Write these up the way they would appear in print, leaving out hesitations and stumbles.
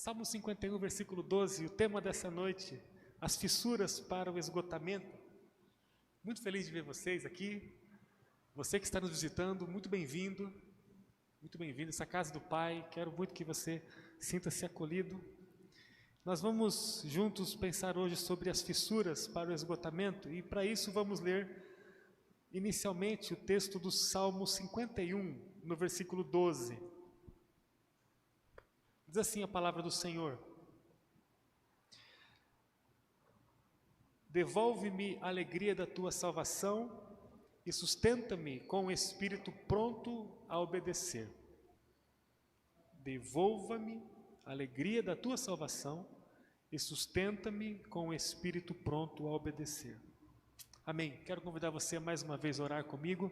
Salmo 51, versículo 12, o tema dessa noite, as fissuras para o esgotamento. Muito feliz de ver vocês aqui. Você que está nos visitando, muito bem-vindo. Muito bem-vindo a essa casa do Pai. Quero muito que você sinta-se acolhido. Nós vamos juntos pensar hoje sobre as fissuras para o esgotamento e para isso vamos ler inicialmente o texto do Salmo 51, no versículo 12. Diz assim a palavra do Senhor: devolve-me a alegria da tua salvação e sustenta-me com o espírito pronto a obedecer. Devolva-me a alegria da tua salvação e sustenta-me com o espírito pronto a obedecer. Amém. Quero convidar você a mais uma vez a orar comigo.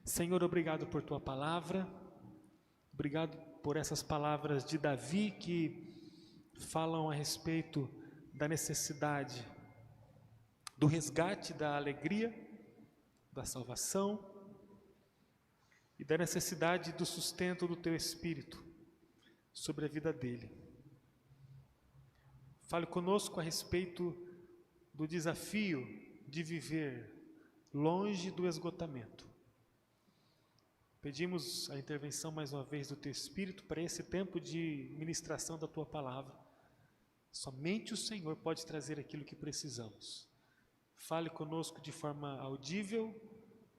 Senhor, obrigado por tua palavra. Obrigado por essas palavras de Davi que falam a respeito da necessidade do resgate da alegria, da salvação e da necessidade do sustento do teu Espírito sobre a vida dele. Fale conosco a respeito do desafio de viver longe do esgotamento. Pedimos a intervenção mais uma vez do teu Espírito para esse tempo de ministração da tua palavra. Somente o Senhor pode trazer aquilo que precisamos. Fale conosco de forma audível,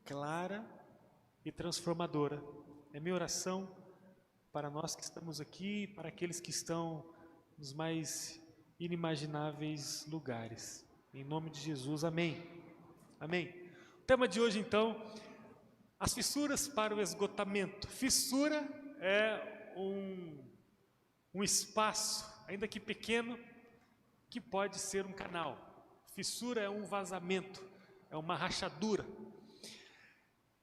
clara e transformadora. É minha oração para nós que estamos aqui, para aqueles que estão nos mais inimagináveis lugares. Em nome de Jesus, amém. Amém. O tema de hoje, então, as fissuras para o esgotamento. Fissura é um espaço, ainda que pequeno, que pode ser um canal. Fissura é um vazamento, é uma rachadura.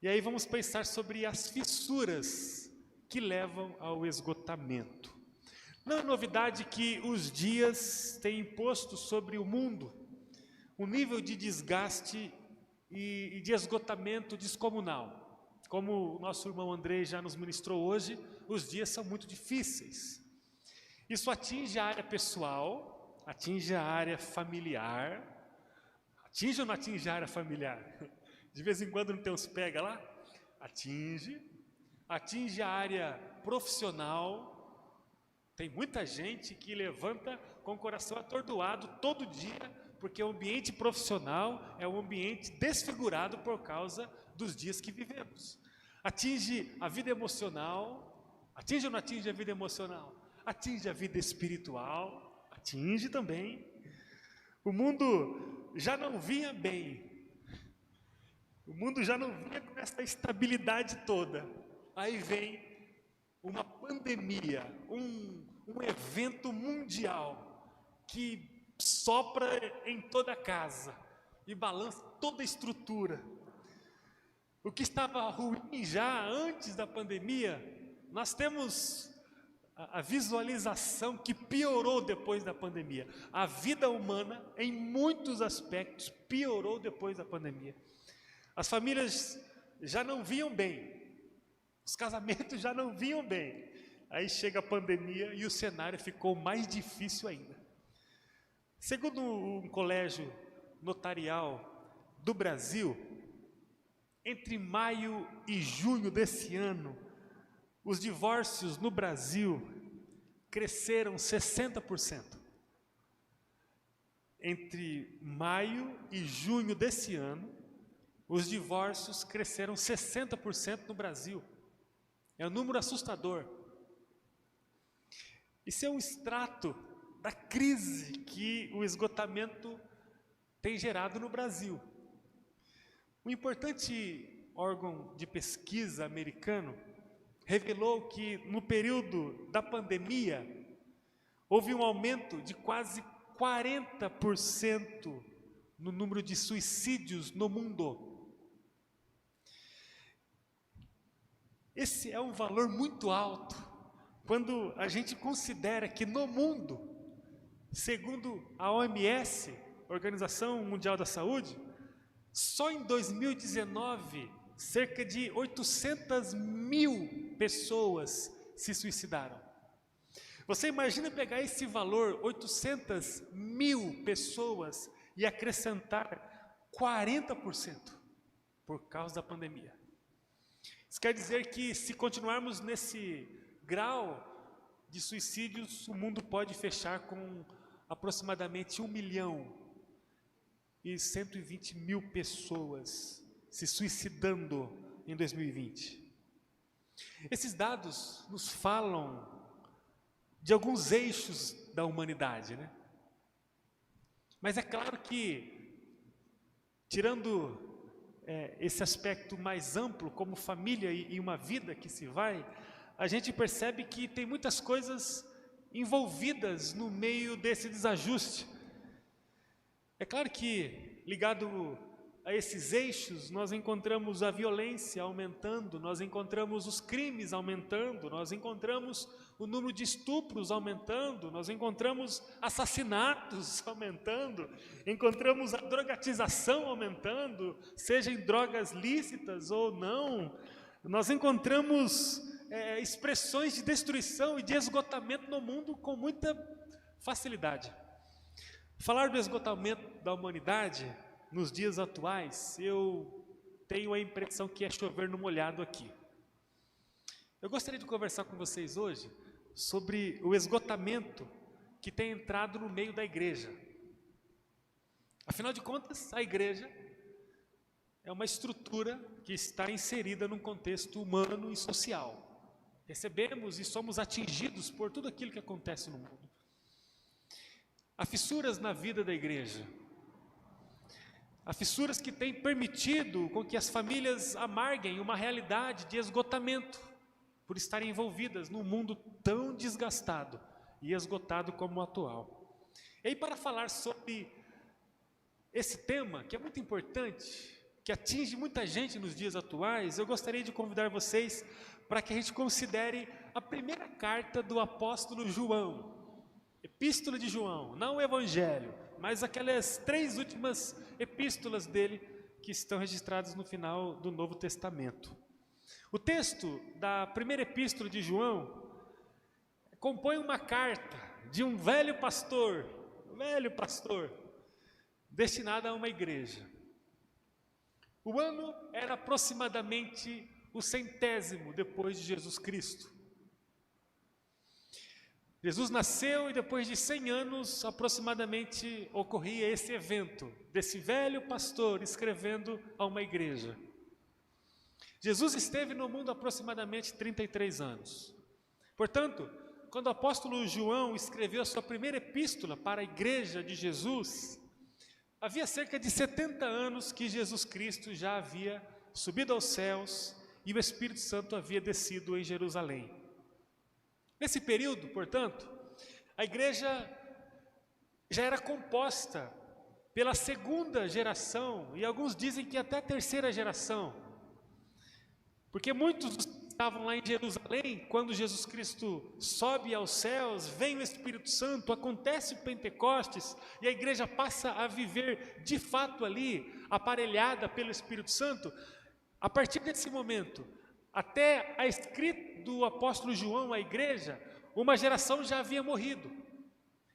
E aí vamos pensar sobre as fissuras que levam ao esgotamento. Não é novidade que os dias têm imposto sobre o mundo um nível de desgaste e de esgotamento descomunal. Como o nosso irmão Andrei já nos ministrou hoje, os dias são muito difíceis. Isso atinge a área pessoal, atinge a área familiar. Atinge ou não atinge a área familiar? De vez em quando não tem uns pega lá? Atinge a área profissional. Tem muita gente que levanta com o coração atordoado todo dia, porque o ambiente profissional é um ambiente desfigurado por causa dos dias que vivemos. Atinge a vida emocional. Atinge ou não atinge a vida emocional? Atinge a vida espiritual. Atinge também. O mundo já não vinha bem. O mundo já não vinha com essa estabilidade toda. Aí vem uma pandemia, um evento mundial que sopra em toda a casa e balança toda a estrutura. O que estava ruim já antes da pandemia, nós temos a visualização que piorou depois da pandemia. A vida humana, em muitos aspectos, piorou depois da pandemia. As famílias já não vinham bem, os casamentos já não vinham bem. Aí chega a pandemia e o cenário ficou mais difícil ainda. Segundo um colégio notarial do Brasil, entre maio e junho desse ano, os divórcios no Brasil cresceram 60%. Entre maio e junho desse ano, os divórcios cresceram 60% no Brasil. É um número assustador. Isso é um extrato da crise que o esgotamento tem gerado no Brasil. Um importante órgão de pesquisa americano revelou que no período da pandemia houve um aumento de quase 40% no número de suicídios no mundo. Esse é um valor muito alto quando a gente considera que no mundo, segundo a OMS, Organização Mundial da Saúde, só em 2019, cerca de 800 mil pessoas se suicidaram. Você imagina pegar esse valor, 800 mil pessoas, e acrescentar 40% por causa da pandemia. Isso quer dizer que se continuarmos nesse grau de suicídios, o mundo pode fechar com aproximadamente 1.120.000 pessoas se suicidando em 2020. Esses dados nos falam de alguns eixos da humanidade, né? Mas é claro que, tirando esse aspecto mais amplo, como família e uma vida que se vai, a gente percebe que tem muitas coisas envolvidas no meio desse desajuste. É claro que, ligado a esses eixos, nós encontramos a violência aumentando, nós encontramos os crimes aumentando, nós encontramos o número de estupros aumentando, nós encontramos assassinatos aumentando, encontramos a drogatização aumentando, seja em drogas lícitas ou não, nós encontramos expressões de destruição e de esgotamento no mundo com muita facilidade. Falar do esgotamento da humanidade nos dias atuais, eu tenho a impressão que é chover no molhado aqui. Eu gostaria de conversar com vocês hoje sobre o esgotamento que tem entrado no meio da igreja. Afinal de contas, a igreja é uma estrutura que está inserida num contexto humano e social. Recebemos e somos atingidos por tudo aquilo que acontece no mundo. Há fissuras na vida da igreja. Há fissuras que têm permitido com que as famílias amarguem uma realidade de esgotamento, por estarem envolvidas num mundo tão desgastado e esgotado como o atual. E aí, para falar sobre esse tema, que é muito importante, que atinge muita gente nos dias atuais, eu gostaria de convidar vocês para que a gente considere a primeira carta do apóstolo João, Epístola de João, não o Evangelho, mas aquelas 3 últimas epístolas dele que estão registradas no final do Novo Testamento. O texto da primeira epístola de João compõe uma carta de um velho pastor, destinada a uma igreja. O ano era aproximadamente o 100º depois de Jesus Cristo. Jesus nasceu e depois de 100 anos, aproximadamente, ocorria esse evento, desse velho pastor escrevendo a uma igreja. Jesus esteve no mundo aproximadamente 33 anos. Portanto, quando o apóstolo João escreveu a sua primeira epístola para a igreja de Jesus, havia cerca de 70 anos que Jesus Cristo já havia subido aos céus e o Espírito Santo havia descido em Jerusalém. Nesse período, portanto, a igreja já era composta pela segunda geração, e alguns dizem que até a terceira geração, porque muitos estavam lá em Jerusalém, quando Jesus Cristo sobe aos céus, vem o Espírito Santo, acontece o Pentecostes, e a igreja passa a viver de fato ali, aparelhada pelo Espírito Santo. A partir desse momento, até a escrita do apóstolo João à igreja, uma geração já havia morrido.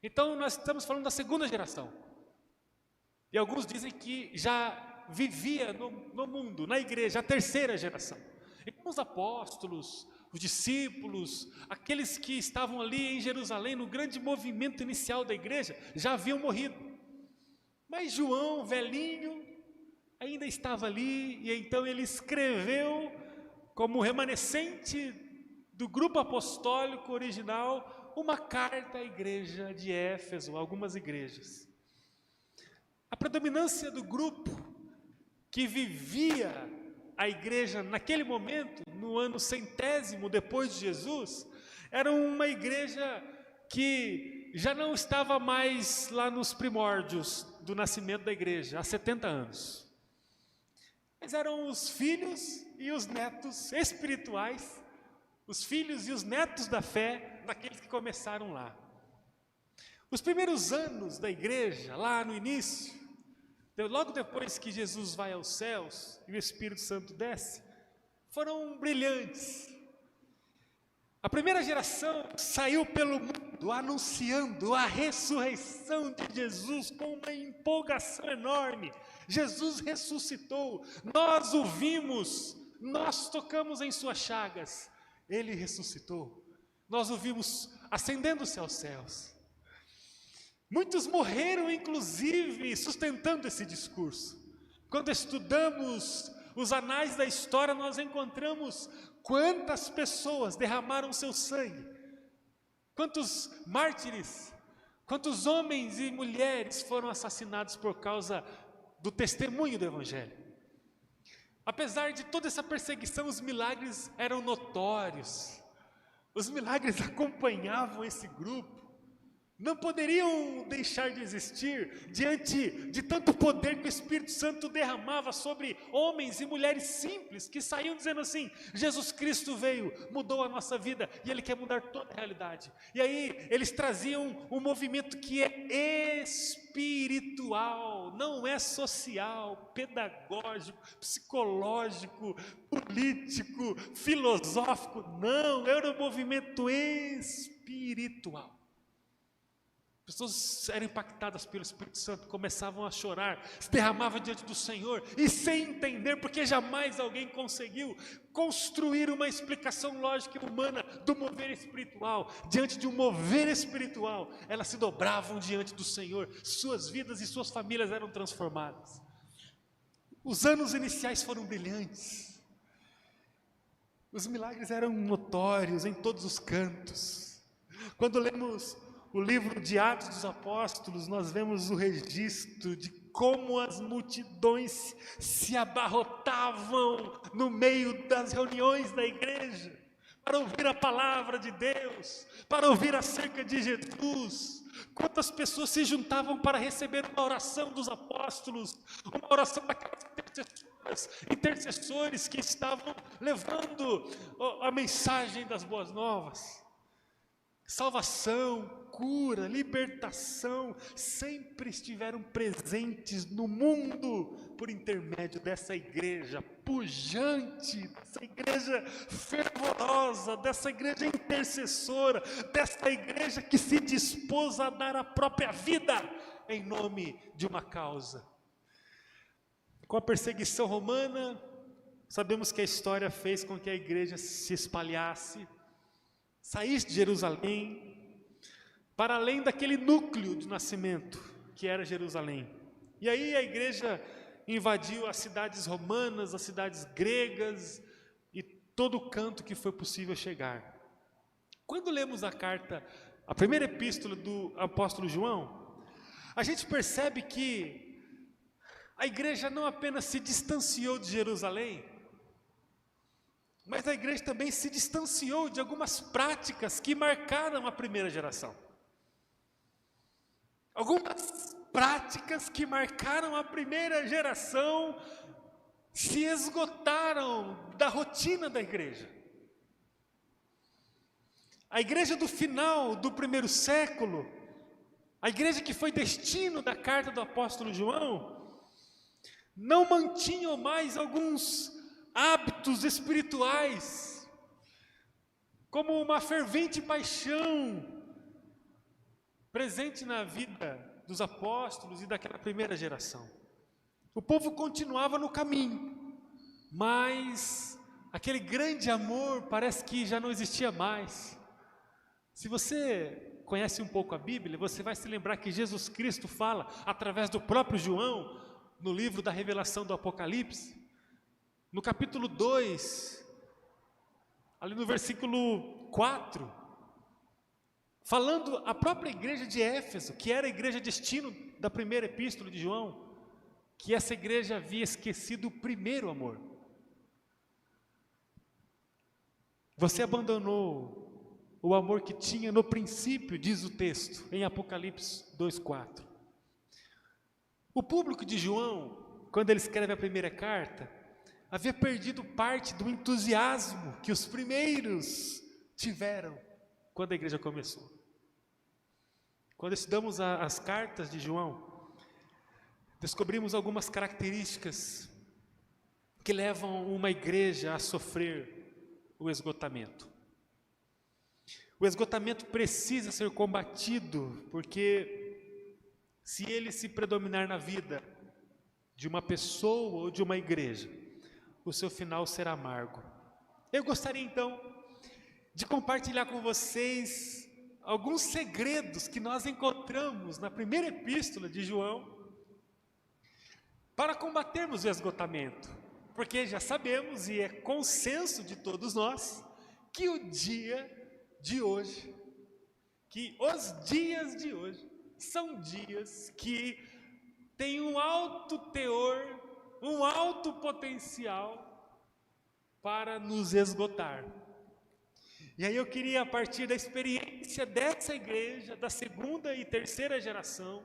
Então nós estamos falando da segunda geração. E alguns dizem que já vivia no mundo, na igreja, a terceira geração. Então os apóstolos, os discípulos, aqueles que estavam ali em Jerusalém, no grande movimento inicial da igreja, já haviam morrido. Mas João, velhinho, ainda estava ali, e então ele escreveu, como remanescente do grupo apostólico original, uma carta à igreja de Éfeso, algumas igrejas. A predominância do grupo que vivia a igreja naquele momento, no ano 100º depois de Jesus, era uma igreja que já não estava mais lá nos primórdios do nascimento da igreja, há 70 anos. Mas eram os filhos e os netos espirituais, os filhos e os netos da fé daqueles que começaram lá. Os primeiros anos da igreja, lá no início, logo depois que Jesus vai aos céus e o Espírito Santo desce, foram brilhantes. A primeira geração saiu pelo mundo anunciando a ressurreição de Jesus com uma empolgação enorme. Jesus ressuscitou, nós o vimos, nós tocamos em suas chagas, ele ressuscitou, nós o vimos ascendendo-se aos céus. Muitos morreram, inclusive, sustentando esse discurso. Quando estudamos os anais da história, nós encontramos quantas pessoas derramaram seu sangue, quantos mártires, quantos homens e mulheres foram assassinados por causa do testemunho do Evangelho. Apesar de toda essa perseguição, os milagres eram notórios, os milagres acompanhavam esse grupo, não poderiam deixar de existir diante de tanto poder que o Espírito Santo derramava sobre homens e mulheres simples, que saíam dizendo assim: Jesus Cristo veio, mudou a nossa vida e Ele quer mudar toda a realidade. E aí eles traziam um movimento que é espiritual, não é social, pedagógico, psicológico, político, filosófico, não, era um movimento espiritual. Pessoas eram impactadas pelo Espírito Santo, começavam a chorar, se derramavam diante do Senhor, e sem entender, porque jamais alguém conseguiu construir uma explicação lógica e humana do mover espiritual. Diante de um mover espiritual, elas se dobravam diante do Senhor, suas vidas e suas famílias eram transformadas. Os anos iniciais foram brilhantes, os milagres eram notórios em todos os cantos. Quando lemos o livro de Atos dos Apóstolos, nós vemos o registro de como as multidões se abarrotavam no meio das reuniões da igreja, para ouvir a palavra de Deus, para ouvir acerca de Jesus. Quantas pessoas se juntavam para receber uma oração dos apóstolos, uma oração daquelas intercessores que estavam levando a mensagem das boas novas. Salvação, cura, libertação, sempre estiveram presentes no mundo por intermédio dessa igreja pujante, dessa igreja fervorosa, dessa igreja intercessora, dessa igreja que se dispôs a dar a própria vida em nome de uma causa. Com a perseguição romana, sabemos que a história fez com que a igreja se espalhasse, saísse de Jerusalém, para além daquele núcleo de nascimento que era Jerusalém. E aí a igreja invadiu as cidades romanas, as cidades gregas e todo o canto que foi possível chegar. Quando lemos a carta, a primeira epístola do apóstolo João, a gente percebe que a igreja não apenas se distanciou de Jerusalém, mas a igreja também se distanciou de algumas práticas que marcaram a primeira geração. Algumas práticas que marcaram a primeira geração se esgotaram da rotina da igreja. A igreja do final do primeiro século, a igreja que foi destino da carta do apóstolo João, não mantinham mais alguns hábitos espirituais, como uma fervente paixão presente na vida dos apóstolos e daquela primeira geração. O povo continuava no caminho, mas aquele grande amor parece que já não existia mais. Se você conhece um pouco a Bíblia, você vai se lembrar que Jesus Cristo fala, através do próprio João, no livro da revelação do Apocalipse, no capítulo 2, ali no versículo 4, falando a própria igreja de Éfeso, que era a igreja destino da primeira epístola de João, que essa igreja havia esquecido o primeiro amor. Você abandonou o amor que tinha no princípio, diz o texto, em Apocalipse 2,4. O público de João, quando ele escreve a primeira carta, havia perdido parte do entusiasmo que os primeiros tiveram quando a igreja começou. Quando estudamos as cartas de João, descobrimos algumas características que levam uma igreja a sofrer o esgotamento. O esgotamento precisa ser combatido, porque se ele se predominar na vida de uma pessoa ou de uma igreja, o seu final será amargo. Eu gostaria então de compartilhar com vocês alguns segredos que nós encontramos na primeira epístola de João para combatermos o esgotamento, porque já sabemos e é consenso de todos nós que o dia de hoje, que os dias de hoje são dias que têm um alto teor, um alto potencial para nos esgotar. E aí eu queria, a partir da experiência dessa igreja, da segunda e terceira geração,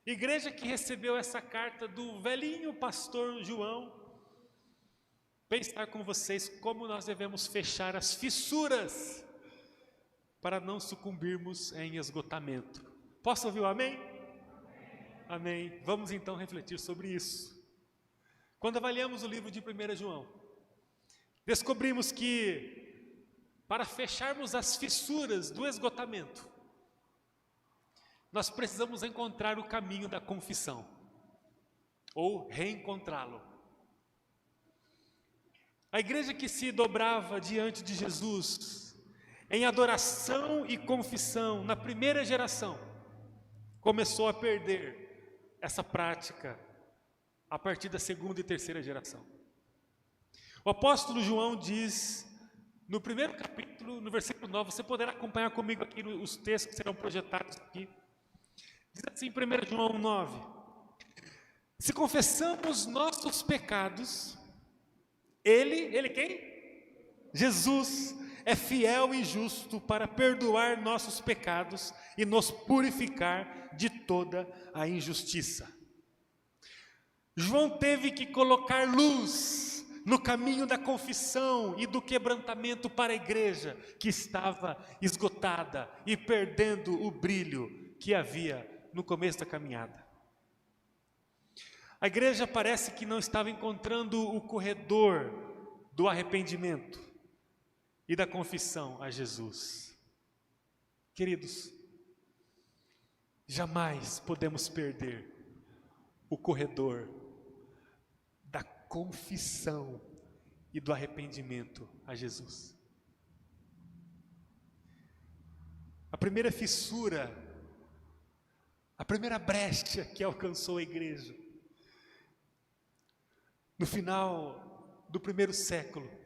igreja que recebeu essa carta do velhinho pastor João, pensar com vocês como nós devemos fechar as fissuras para não sucumbirmos em esgotamento. Posso ouvir o amém? Amém. Vamos então refletir sobre isso. Quando avaliamos o livro de 1 João, descobrimos que para fecharmos as fissuras do esgotamento, nós precisamos encontrar o caminho da confissão, ou reencontrá-lo. A igreja que se dobrava diante de Jesus, em adoração e confissão, na primeira geração, começou a perder essa prática a partir da segunda e terceira geração. O apóstolo João diz, no primeiro capítulo, no versículo 9, você poderá acompanhar comigo aqui os textos que serão projetados aqui. Diz assim, 1 João 9: se confessamos nossos pecados, Ele quem? Jesus é fiel e justo para perdoar nossos pecados e nos purificar de toda a injustiça. João teve que colocar luz no caminho da confissão e do quebrantamento para a igreja que estava esgotada e perdendo o brilho que havia no começo da caminhada. A igreja parece que não estava encontrando o corredor do arrependimento e da confissão a Jesus. Queridos, jamais podemos perder o corredor da confissão e do arrependimento a Jesus. A primeira fissura, a primeira brecha que alcançou a igreja, no final do primeiro século,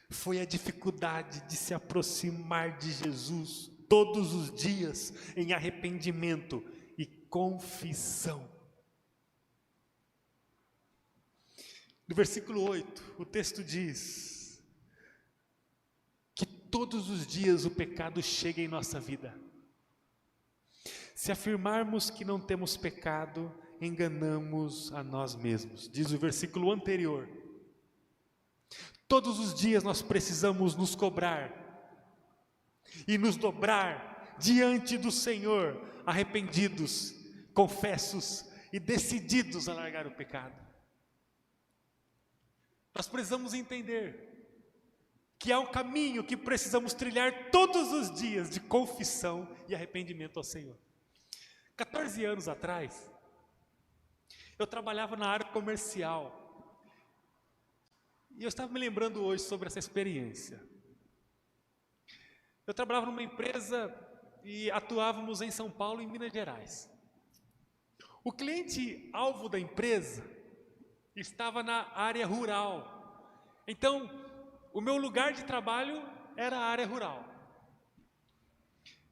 foi a dificuldade de se aproximar de Jesus todos os dias em arrependimento e confissão. No versículo 8, o texto diz que todos os dias o pecado chega em nossa vida. Se afirmarmos que não temos pecado, enganamos a nós mesmos. Diz o versículo anterior. Todos os dias nós precisamos nos cobrar e nos dobrar diante do Senhor, arrependidos, confessos e decididos a largar o pecado. Nós precisamos entender que há um caminho que precisamos trilhar todos os dias de confissão e arrependimento ao Senhor. 14 anos atrás, eu trabalhava na área comercial. E eu estava me lembrando hoje sobre essa experiência. Eu trabalhava numa empresa e atuávamos em São Paulo e em Minas Gerais. O cliente alvo da empresa estava na área rural. Então, o meu lugar de trabalho era a área rural.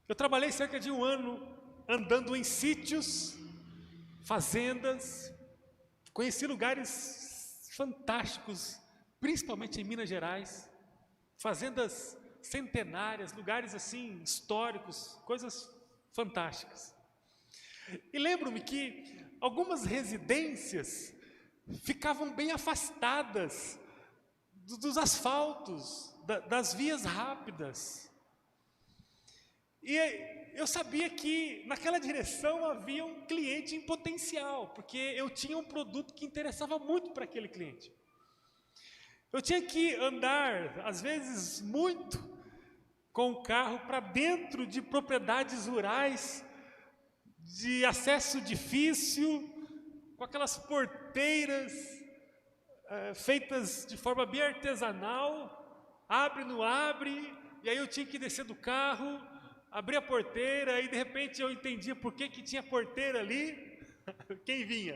Eu trabalhei cerca de 1 ano andando em sítios, fazendas, conheci lugares fantásticos, principalmente em Minas Gerais, fazendas centenárias, lugares assim históricos, coisas fantásticas. E lembro-me que algumas residências ficavam bem afastadas dos asfaltos, das vias rápidas. E eu sabia que naquela direção havia um cliente em potencial, porque eu tinha um produto que interessava muito para aquele cliente. Eu tinha que andar, às vezes muito, com o carro para dentro de propriedades rurais, de acesso difícil, com aquelas porteiras feitas de forma bem artesanal, abre, não abre, e aí eu tinha que descer do carro, abrir a porteira, e de repente eu entendia por que tinha porteira ali, quem vinha?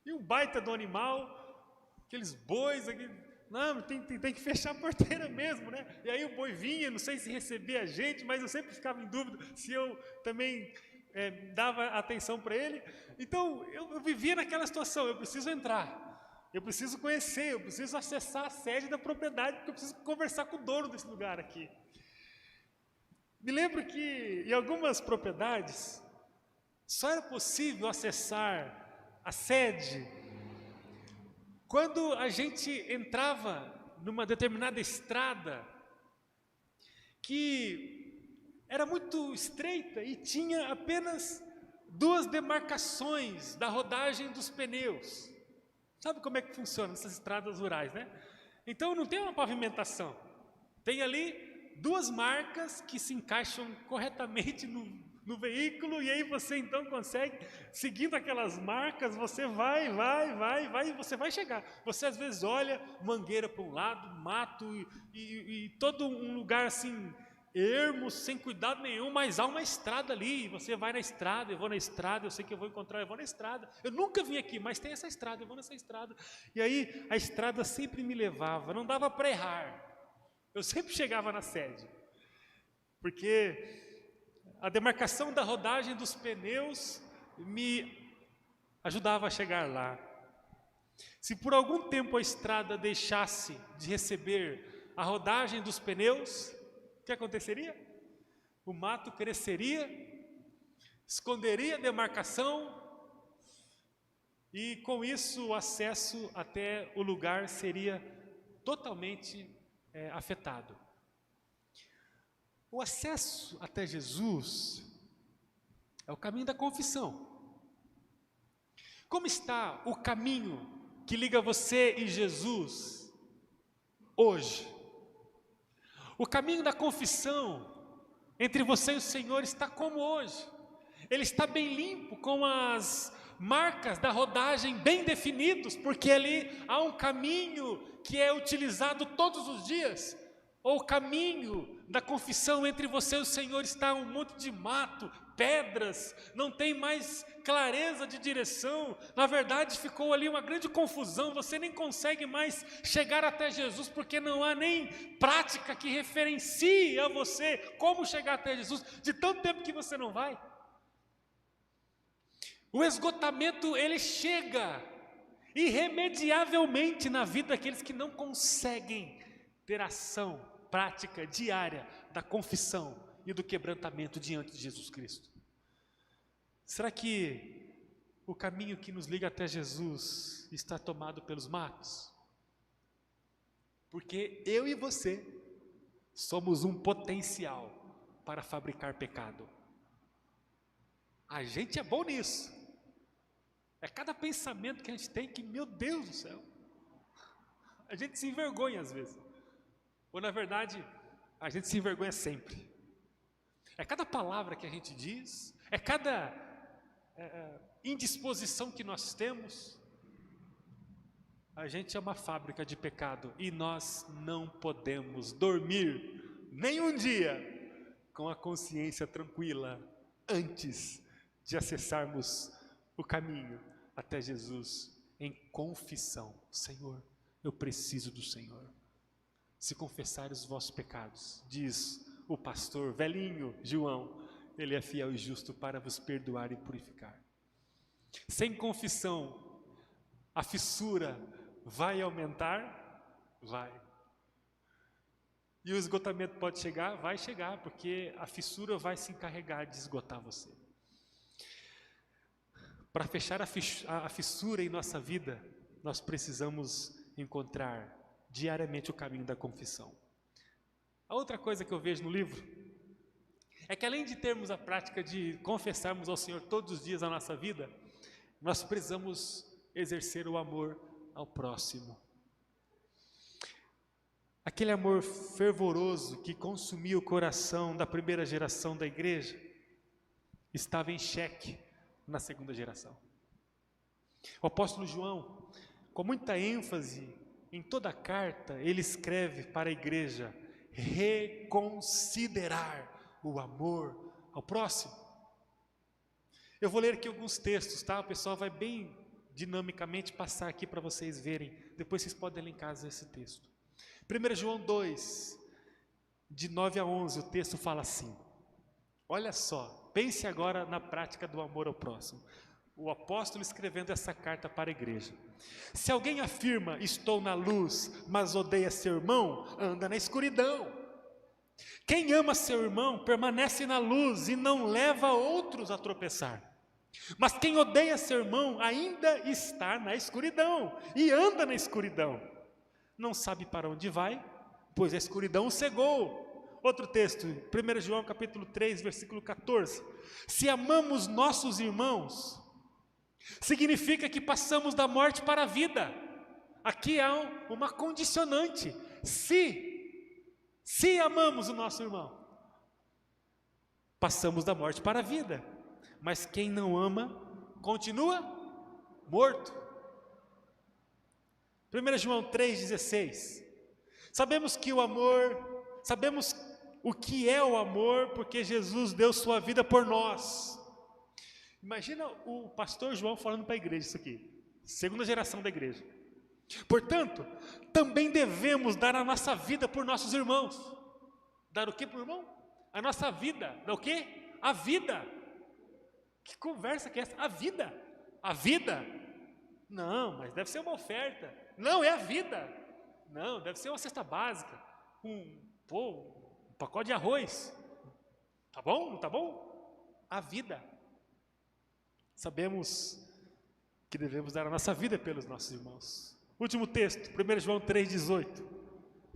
E um baita do animal, aqueles bois, não, tem que fechar a porteira mesmo, né? E aí o boi vinha, não sei se recebia a gente, mas eu sempre ficava em dúvida se eu também dava atenção para ele. Então eu vivia naquela situação, eu preciso entrar, eu preciso conhecer, eu preciso acessar a sede da propriedade, porque eu preciso conversar com o dono desse lugar aqui. Me lembro que em algumas propriedades só era possível acessar a sede quando a gente entrava numa determinada estrada que era muito estreita e tinha apenas 2 demarcações da rodagem dos pneus. Sabe como é que funciona essas estradas rurais, né? Então não tem uma pavimentação, tem ali 2 marcas que se encaixam corretamente no veículo, e aí você então consegue, seguindo aquelas marcas, você vai, e você vai chegar. Você às vezes olha, mangueira para um lado, mato e todo um lugar assim, ermo, sem cuidado nenhum, mas há uma estrada ali, e você vai na estrada, eu vou na estrada, eu sei que eu vou encontrar, eu vou na estrada. Eu nunca vim aqui, mas tem essa estrada, eu vou nessa estrada. E aí a estrada sempre me levava, não dava para errar. Eu sempre chegava na sede, porque a demarcação da rodagem dos pneus me ajudava a chegar lá. Se por algum tempo a estrada deixasse de receber a rodagem dos pneus, o que aconteceria? O mato cresceria, esconderia a demarcação, e com isso o acesso até o lugar seria totalmente afetado. O acesso até Jesus é o caminho da confissão. Como está o caminho que liga você e Jesus hoje? O caminho da confissão entre você e o Senhor está como hoje? Ele está bem limpo, com as marcas da rodagem bem definidos, porque ali há um caminho que é utilizado todos os dias. Ou o caminho da confissão entre você e o Senhor está um monte de mato, pedras, não tem mais clareza de direção. Na verdade ficou ali uma grande confusão, você nem consegue mais chegar até Jesus, porque não há nem prática que referencie a você como chegar até Jesus, de tanto tempo que você não vai. O esgotamento, ele chega irremediavelmente na vida daqueles que não conseguem ter ação prática diária da confissão e do quebrantamento diante de Jesus Cristo. Será que o caminho que nos liga até Jesus está tomado pelos matos? Porque eu e você somos um potencial para fabricar pecado. A gente é bom nisso. É cada pensamento que a gente tem que, meu Deus do céu, a gente se envergonha às vezes. Ou na verdade, a gente se envergonha sempre. É cada palavra que a gente diz, é cada indisposição que nós temos. A gente é uma fábrica de pecado e nós não podemos dormir nem um dia com a consciência tranquila antes de acessarmos o caminho até Jesus em confissão. Senhor, eu preciso do Senhor. Se confessares os vossos pecados, diz o pastor velhinho João, ele é fiel e justo para vos perdoar e purificar. Sem confissão, a fissura vai aumentar? Vai. E o esgotamento pode chegar? Vai chegar, porque a fissura vai se encarregar de esgotar você. Para fechar a fissura em nossa vida, nós precisamos encontrar diariamente o caminho da confissão. A outra coisa que eu vejo no livro é que, além de termos a prática de confessarmos ao Senhor todos os dias da nossa vida, nós precisamos exercer o amor ao próximo. aquele amor fervoroso que consumia o coração da primeira geração da igreja, estava em xeque na segunda geração. O apóstolo João, com muita ênfase em toda a carta, ele escreve para a igreja reconsiderar o amor ao próximo. Eu vou ler aqui alguns textos, tá? O pessoal vai bem dinamicamente passar aqui para vocês verem. Depois vocês podem ler em casa esse texto. 1 João 2, de 9 a 11, o texto fala assim. Olha só, pense agora na prática do amor ao próximo. O apóstolo escrevendo essa carta para a igreja. Se alguém afirma, estou na luz, mas odeia seu irmão, anda na escuridão. Quem ama seu irmão permanece na luz e não leva outros a tropeçar. Mas quem odeia seu irmão ainda está na escuridão e anda na escuridão. Não sabe para onde vai, pois a escuridão o cegou. Outro texto, 1 João capítulo 3, versículo 14. Se amamos nossos irmãos, significa que passamos da morte para a vida. Aqui há uma condicionante. Se amamos o nosso irmão, passamos da morte para a vida. Mas quem não ama, continua morto. 1 João 3,16. Sabemos o que é o amor, porque Jesus deu sua vida por nós. Imagina o pastor João falando para a igreja isso aqui, segunda geração da igreja. Portanto, também devemos dar a nossa vida por nossos irmãos. Dar o que para o irmão? A nossa vida. Dar o quê? A vida. Que conversa que é essa? A vida. A vida? Não, mas deve ser uma oferta. Não, é a vida. Não, deve ser uma cesta básica. Um pacote de arroz. Tá bom? Não tá bom? A vida. Sabemos que devemos dar a nossa vida pelos nossos irmãos. Último texto, 1 João 3,18.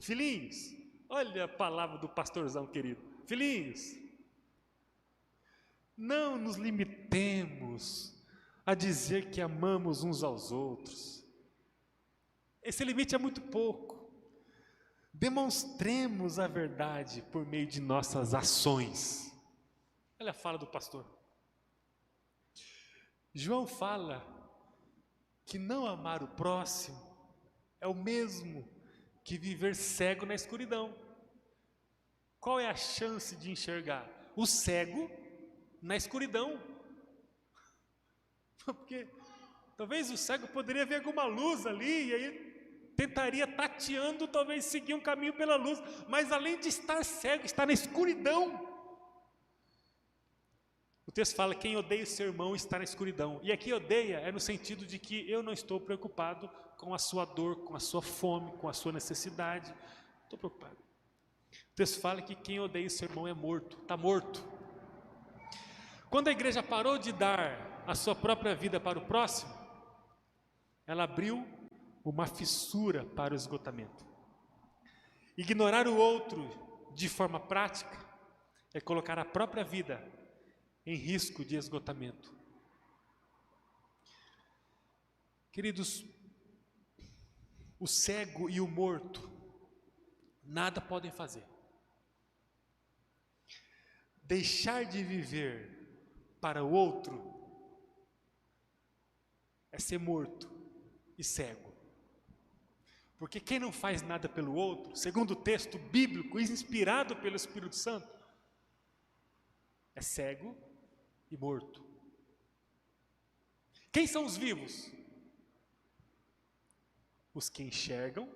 Filhinhos, olha a palavra do pastorzão querido. Filhinhos, não nos limitemos a dizer que amamos uns aos outros. Esse limite é muito pouco. Demonstremos a verdade por meio de nossas ações. Olha a fala do pastor. João fala que não amar o próximo é o mesmo que viver cego na escuridão. Qual é a chance de enxergar? O cego na escuridão. Porque talvez o cego poderia ver alguma luz ali e aí tentaria tateando, talvez seguir um caminho pela luz, mas além de estar cego, está na escuridão. O texto fala, quem odeia o seu irmão está na escuridão. E aqui odeia é no sentido de que eu não estou preocupado com a sua dor, com a sua fome, com a sua necessidade. Estou preocupado. O texto fala que quem odeia o seu irmão é morto, está morto. Quando a igreja parou de dar a sua própria vida para o próximo, ela abriu uma fissura para o esgotamento. Ignorar o outro de forma prática é colocar a própria vida em risco de esgotamento. Queridos, o cego e o morto nada podem fazer. Deixar de viver para o outro é ser morto e cego. Porque quem não faz nada pelo outro, segundo o texto bíblico inspirado pelo Espírito Santo, é cego e morto. Quem são os vivos? Os que enxergam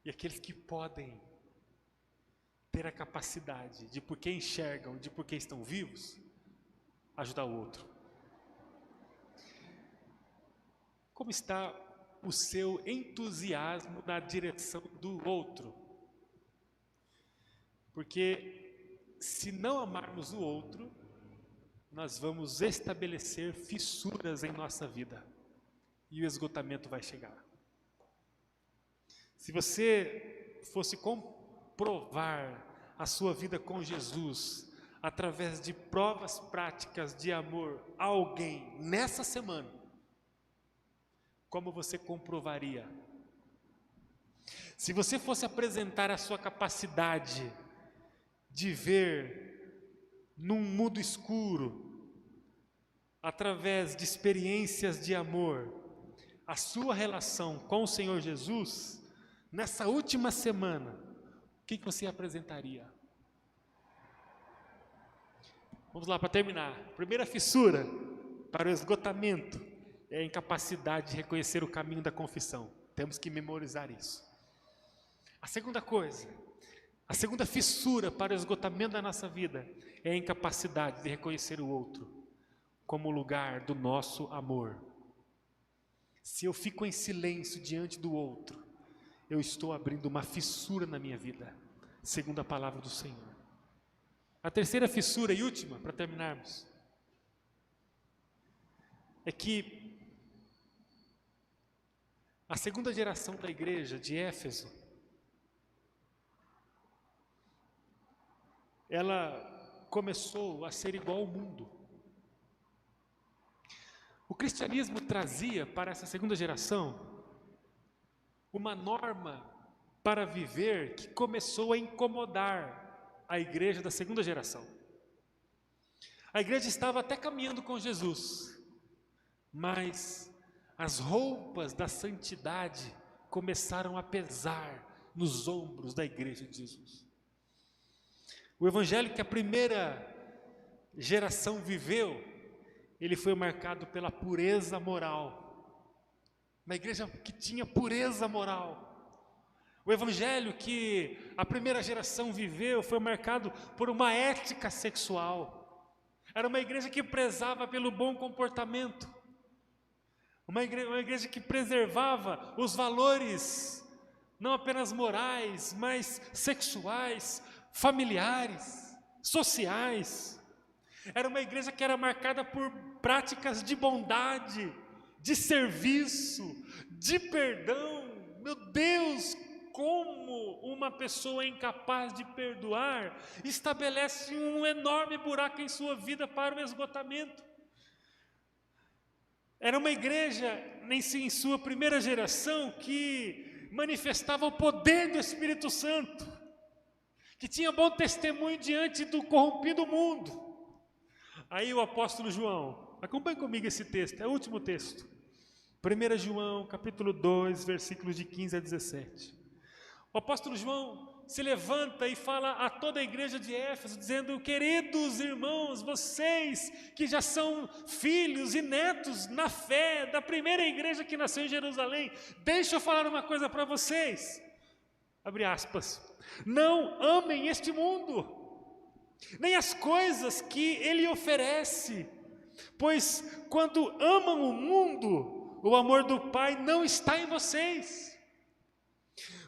e aqueles que podem ter a capacidade de, porque enxergam, de porque estão vivos, ajudar o outro. Como está o seu entusiasmo na direção do outro? Porque se não amarmos o outro, nós vamos estabelecer fissuras em nossa vida e o esgotamento vai chegar. Se você fosse comprovar a sua vida com Jesus através de provas práticas de amor a alguém nessa semana, como você comprovaria? Se você fosse apresentar a sua capacidade de ver num mundo escuro, através de experiências de amor, a sua relação com o Senhor Jesus, nessa última semana, o que você apresentaria? Vamos lá, para terminar. Primeira fissura para o esgotamento é a incapacidade de reconhecer o caminho da confissão. Temos que memorizar isso. A segunda coisa, a segunda fissura para o esgotamento da nossa vida é a incapacidade de reconhecer o outro como lugar do nosso amor. Se eu fico em silêncio diante do outro, eu estou abrindo uma fissura na minha vida, segundo a palavra do Senhor. A terceira fissura e última, para terminarmos, é que a segunda geração da igreja de Éfeso, ela começou a ser igual ao mundo. O cristianismo trazia para essa segunda geração uma norma para viver que começou a incomodar a igreja da segunda geração. A igreja estava até caminhando com Jesus, mas as roupas da santidade começaram a pesar nos ombros da igreja de Jesus. O evangelho que a primeira geração viveu, ele foi marcado pela pureza moral. Uma igreja que tinha pureza moral. O evangelho que a primeira geração viveu foi marcado por uma ética sexual. Era uma igreja que prezava pelo bom comportamento. Uma igreja que preservava os valores, não apenas morais, mas sexuais, familiares, sociais. Era uma igreja que era marcada por práticas de bondade, de serviço, de perdão. Meu Deus, como uma pessoa incapaz de perdoar estabelece um enorme buraco em sua vida para o esgotamento. Era uma igreja, em sua primeira geração, que manifestava o poder do Espírito Santo, que tinha bom testemunho diante do corrompido mundo. Aí o apóstolo João, acompanhe comigo esse texto, é o último texto. 1 João, capítulo 2, versículos de 15 a 17. O apóstolo João se levanta e fala a toda a igreja de Éfeso, dizendo: queridos irmãos, vocês que já são filhos e netos na fé da primeira igreja que nasceu em Jerusalém, deixa eu falar uma coisa para vocês, abre aspas, não amem este mundo, nem as coisas que ele oferece, pois quando amam o mundo, o amor do Pai não está em vocês.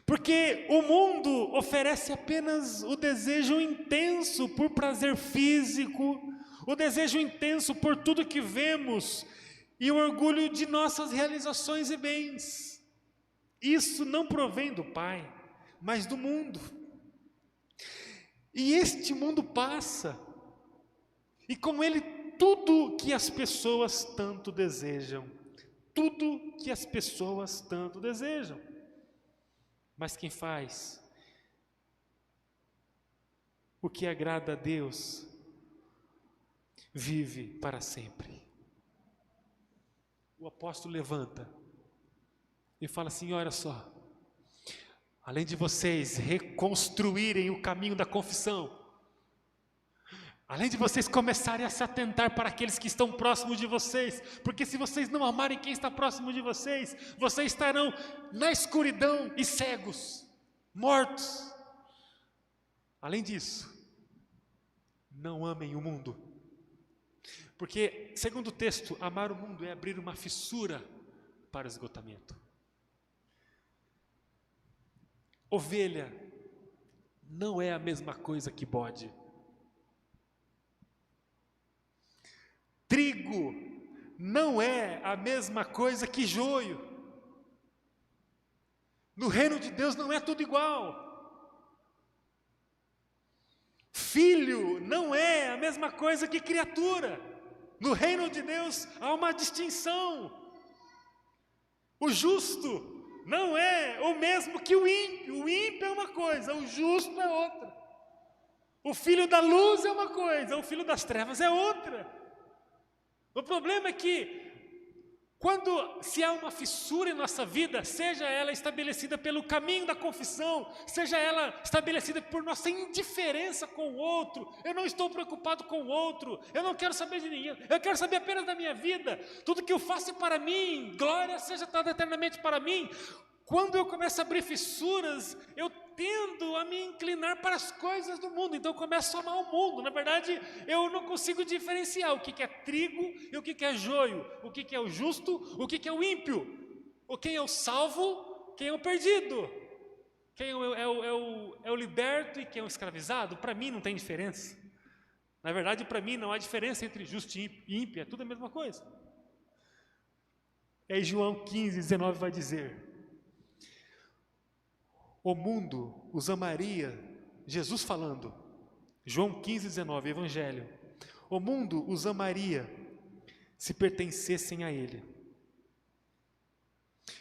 Porque o mundo oferece apenas o desejo intenso por prazer físico, o desejo intenso por tudo que vemos e o orgulho de nossas realizações e bens. Isso não provém do Pai, mas do mundo. E este mundo passa, e com ele tudo que as pessoas tanto desejam. Tudo que as pessoas tanto desejam. Mas quem faz o que agrada a Deus, vive para sempre. O apóstolo levanta e fala assim: olha só, além de vocês reconstruírem o caminho da confissão, além de vocês começarem a se atentar para aqueles que estão próximos de vocês, porque se vocês não amarem quem está próximo de vocês, vocês estarão na escuridão e cegos, mortos. Além disso, não amem o mundo, porque, segundo o texto, amar o mundo é abrir uma fissura para o esgotamento. Ovelha não é a mesma coisa que bode. Trigo não é a mesma coisa que joio. No reino de Deus não é tudo igual. Filho não é a mesma coisa que criatura. No reino de Deus há uma distinção. O justo não é o mesmo que o ímpio. O ímpio é uma coisa, o justo é outra. O filho da luz é uma coisa, o filho das trevas é outra. O problema é que se há uma fissura em nossa vida, seja ela estabelecida pelo caminho da confissão, seja ela estabelecida por nossa indiferença com o outro, eu não estou preocupado com o outro, eu não quero saber de ninguém, eu quero saber apenas da minha vida, tudo que eu faço é para mim, glória seja dada eternamente para mim. Quando eu começo a abrir fissuras, eu tendo a me inclinar para as coisas do mundo, então eu começo a amar o mundo. Na verdade, eu não consigo diferenciar o que é trigo e o que é joio, o que é o justo, o que é o ímpio, quem é o salvo, quem é o perdido, quem é o liberto e quem é o escravizado. Para mim não tem diferença. Na verdade, para mim não há diferença entre justo e ímpio, é tudo a mesma coisa. E aí João 15, 19 vai dizer: o mundo os amaria, Jesus falando, João 15, 19, Evangelho. O mundo os amaria se pertencessem a Ele.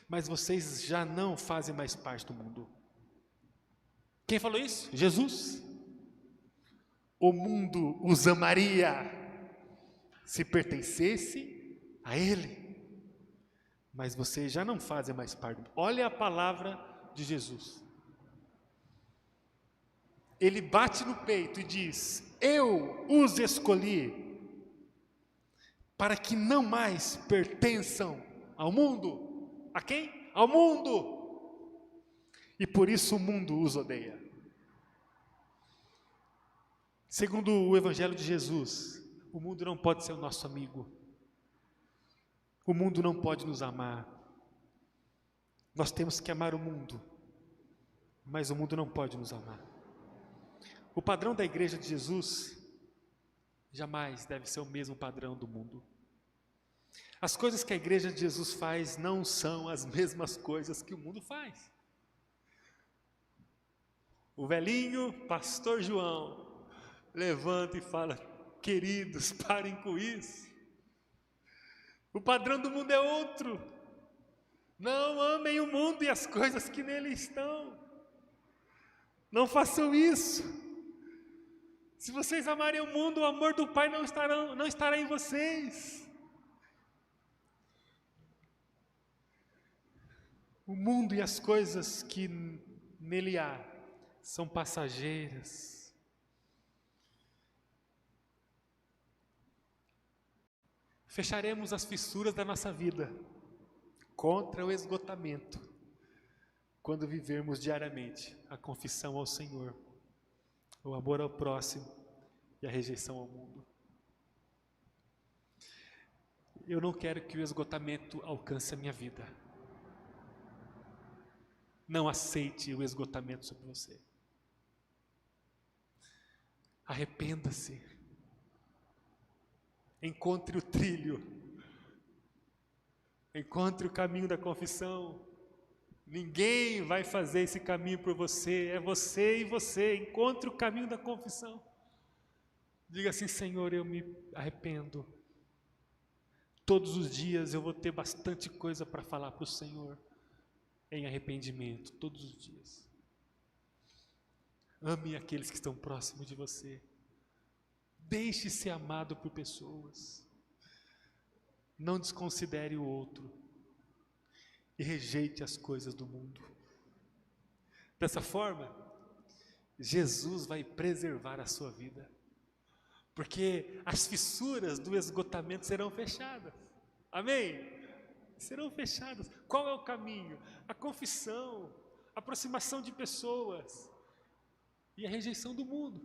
Mas vocês já não fazem mais parte do mundo. Quem falou isso? Jesus. O mundo os amaria se pertencesse a Ele. Mas vocês já não fazem mais parte do mundo. Olha a palavra de Jesus. Ele bate no peito e diz: eu os escolhi para que não mais pertençam ao mundo. A quem? Ao mundo. E por isso o mundo os odeia. Segundo o Evangelho de Jesus, o mundo não pode ser o nosso amigo. O mundo não pode nos amar. Nós temos que amar o mundo, mas o mundo não pode nos amar. O padrão da igreja de Jesus jamais deve ser o mesmo padrão do mundo. As coisas que a igreja de Jesus faz não são as mesmas coisas que o mundo faz. O velhinho pastor João levanta e fala: queridos, parem com isso. O padrão do mundo é outro. Não amem o mundo e as coisas que nele estão. Não façam isso. Se vocês amarem o mundo, o amor do Pai não estará em vocês. O mundo e as coisas que nele há são passageiras. Fecharemos as fissuras da nossa vida contra o esgotamento quando vivermos diariamente a confissão ao Senhor, o amor ao próximo e a rejeição ao mundo. Eu não quero que o esgotamento alcance a minha vida. Não aceite o esgotamento sobre você. Arrependa-se. Encontre o trilho. Encontre o caminho da confissão. Ninguém vai fazer esse caminho por você, é você e você. Encontre o caminho da confissão. Diga assim: Senhor, eu me arrependo. Todos os dias eu vou ter bastante coisa para falar para o Senhor em arrependimento, todos os dias. Ame aqueles que estão próximos de você. Deixe ser amado por pessoas. Não desconsidere o outro. E rejeite as coisas do mundo. Dessa forma, Jesus vai preservar a sua vida. Porque as fissuras do esgotamento serão fechadas. Amém? Serão fechadas. Qual é o caminho? A confissão, a aproximação de pessoas e a rejeição do mundo.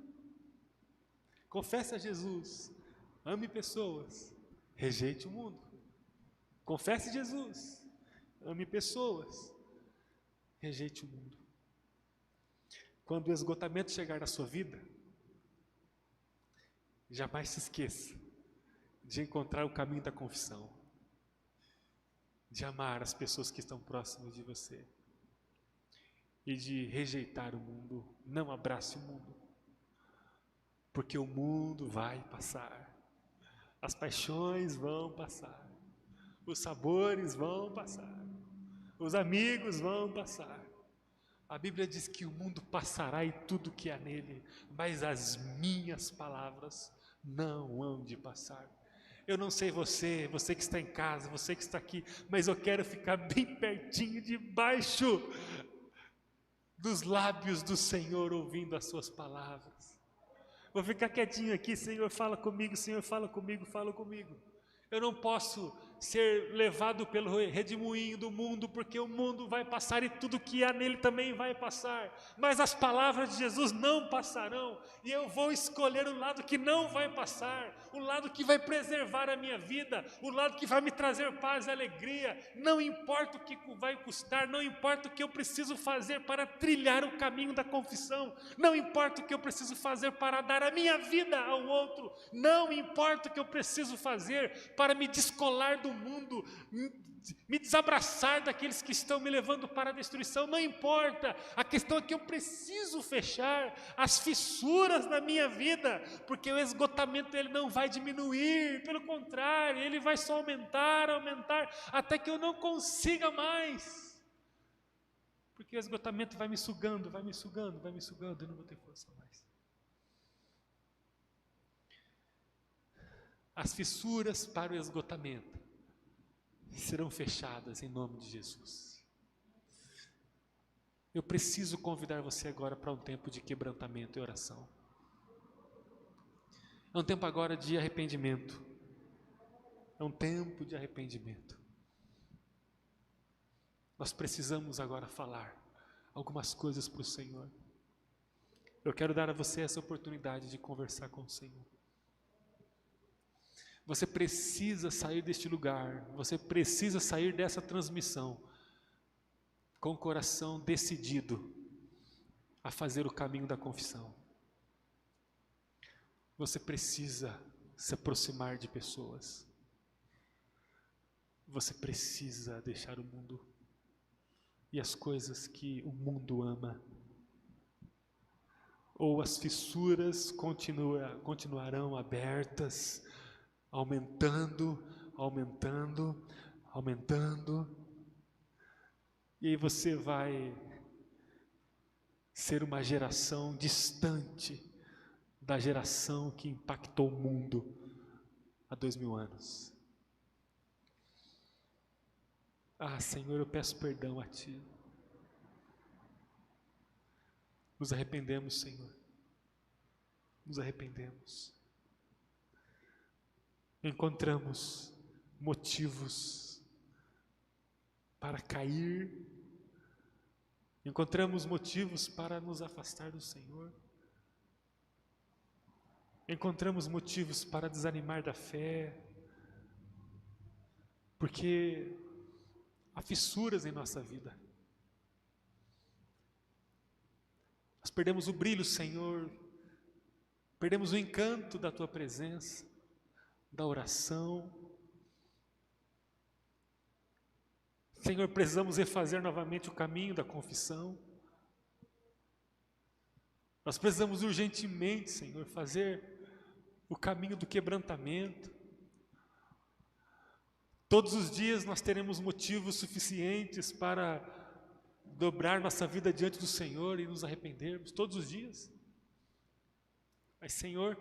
Confesse a Jesus, ame pessoas, rejeite o mundo. Confesse Jesus, ame pessoas, rejeite o mundo. Quando o esgotamento chegar na sua vida, jamais se esqueça de encontrar o caminho da confissão, de amar as pessoas que estão próximas de você e de rejeitar o mundo. Não abrace o mundo, porque o mundo vai passar, as paixões vão passar, os sabores vão passar, os amigos vão passar. A Bíblia diz que o mundo passará e tudo que há nele, mas as minhas palavras não hão de passar. Eu não sei você que está em casa, você que está aqui, mas eu quero ficar bem pertinho, debaixo dos lábios do Senhor, ouvindo as suas palavras. Vou ficar quietinho aqui, Senhor, fala comigo, Senhor, fala comigo, fala comigo. Eu não posso ser levado pelo redemoinho do mundo, porque o mundo vai passar e tudo que há nele também vai passar, mas as palavras de Jesus não passarão, e eu vou escolher o lado que não vai passar, o lado que vai preservar a minha vida, o lado que vai me trazer paz e alegria. Não importa o que vai custar, não importa o que eu preciso fazer para trilhar o caminho da confissão, não importa o que eu preciso fazer para dar a minha vida ao outro, não importa o que eu preciso fazer para me descolar do mundo, me desabraçar daqueles que estão me levando para a destruição, não importa. A questão é que eu preciso fechar as fissuras da minha vida, porque o esgotamento ele não vai diminuir, pelo contrário, ele vai só aumentar, até que eu não consiga mais, porque o esgotamento vai me sugando, eu não vou ter força mais. As fissuras para o esgotamento serão fechadas em nome de Jesus. Eu preciso convidar você agora para um tempo de quebrantamento e oração. É um tempo agora de arrependimento. É um tempo de arrependimento. Nós precisamos agora falar algumas coisas para o Senhor. Eu quero dar a você essa oportunidade de conversar com o Senhor. Você precisa sair deste lugar, você precisa sair dessa transmissão com o coração decidido a fazer o caminho da confissão. Você precisa se aproximar de pessoas. Você precisa deixar o mundo e as coisas que o mundo ama. Ou as fissuras continuarão abertas, aumentando, e aí você vai ser uma geração distante da geração que impactou o mundo há 2000 anos. Ah, Senhor, eu peço perdão a Ti. Nos arrependemos, Senhor. Nos arrependemos. Encontramos motivos para cair, encontramos motivos para nos afastar do Senhor, encontramos motivos para desanimar da fé, porque há fissuras em nossa vida. Nós perdemos o brilho, Senhor, perdemos o encanto da Tua presença, da oração. Senhor, precisamos refazer novamente o caminho da confissão. Nós precisamos urgentemente, Senhor, fazer o caminho do quebrantamento. Todos os dias nós teremos motivos suficientes para dobrar nossa vida diante do Senhor e nos arrependermos, todos os dias. Mas, Senhor,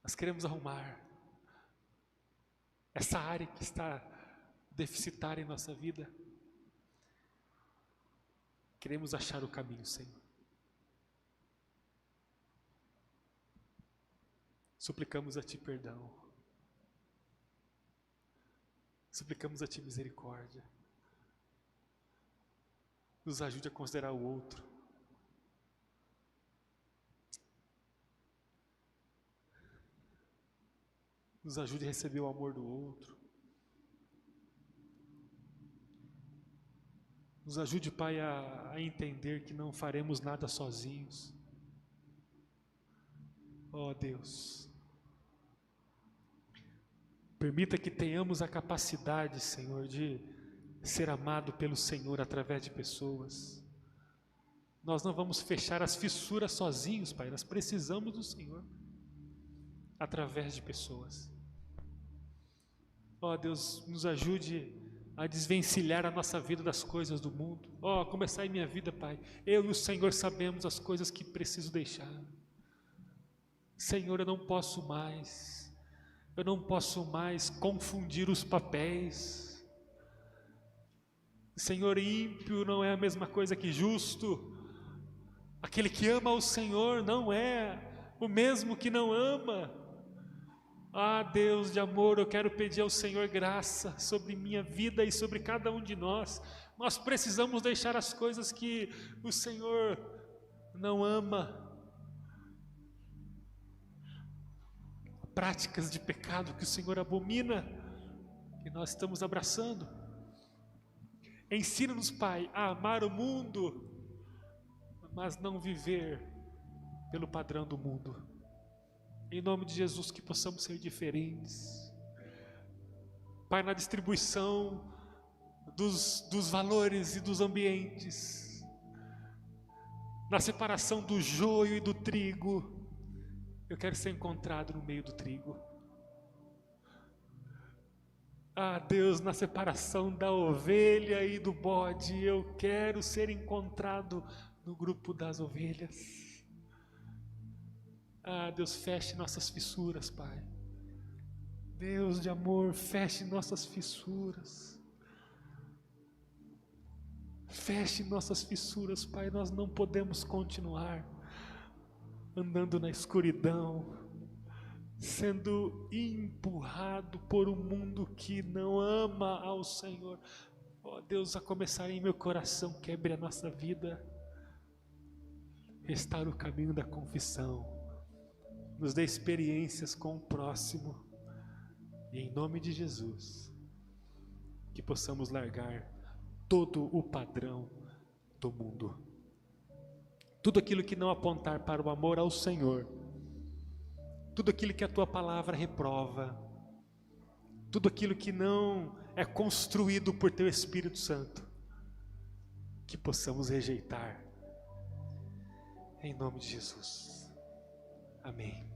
nós queremos arrumar essa área que está deficitária em nossa vida. Queremos achar o caminho, Senhor. Suplicamos a Ti perdão. Suplicamos a Ti misericórdia. Nos ajude a considerar o outro. Nos ajude a receber o amor do outro. Nos ajude, Pai, a entender que não faremos nada sozinhos. Ó Deus, permita que tenhamos a capacidade, Senhor, de ser amado pelo Senhor através de pessoas. Nós não vamos fechar as fissuras sozinhos, Pai, nós precisamos do Senhor através de pessoas. Ó Deus, nos ajude a desvencilhar a nossa vida das coisas do mundo. Começar em minha vida, Pai. Eu e o Senhor sabemos as coisas que preciso deixar. Senhor, eu não posso mais confundir os papéis. Senhor, ímpio não é a mesma coisa que justo. Aquele que ama o Senhor não é o mesmo que não ama. Deus de amor, eu quero pedir ao Senhor graça sobre minha vida e sobre cada um de nós. Nós precisamos deixar as coisas que o Senhor não ama. Práticas de pecado que o Senhor abomina, que nós estamos abraçando. Ensina-nos, Pai, a amar o mundo, mas não viver pelo padrão do mundo. Em nome de Jesus, que possamos ser diferentes. Pai, na distribuição dos valores e dos ambientes, na separação do joio e do trigo, eu quero ser encontrado no meio do trigo. Deus, na separação da ovelha e do bode, eu quero ser encontrado no grupo das ovelhas. Deus, feche nossas fissuras, Pai. Deus de amor, feche nossas fissuras. Feche nossas fissuras, Pai. Nós não podemos continuar andando na escuridão, sendo empurrado por um mundo que não ama ao Senhor. Deus, a começar em meu coração, quebre a nossa vida. Restaure o caminho da confissão. Nos dê experiências com o próximo. E em nome de Jesus, que possamos largar todo o padrão do mundo. Tudo aquilo que não apontar para o amor ao Senhor. Tudo aquilo que a Tua palavra reprova. Tudo aquilo que não é construído por Teu Espírito Santo. Que possamos rejeitar. Em nome de Jesus. Amém.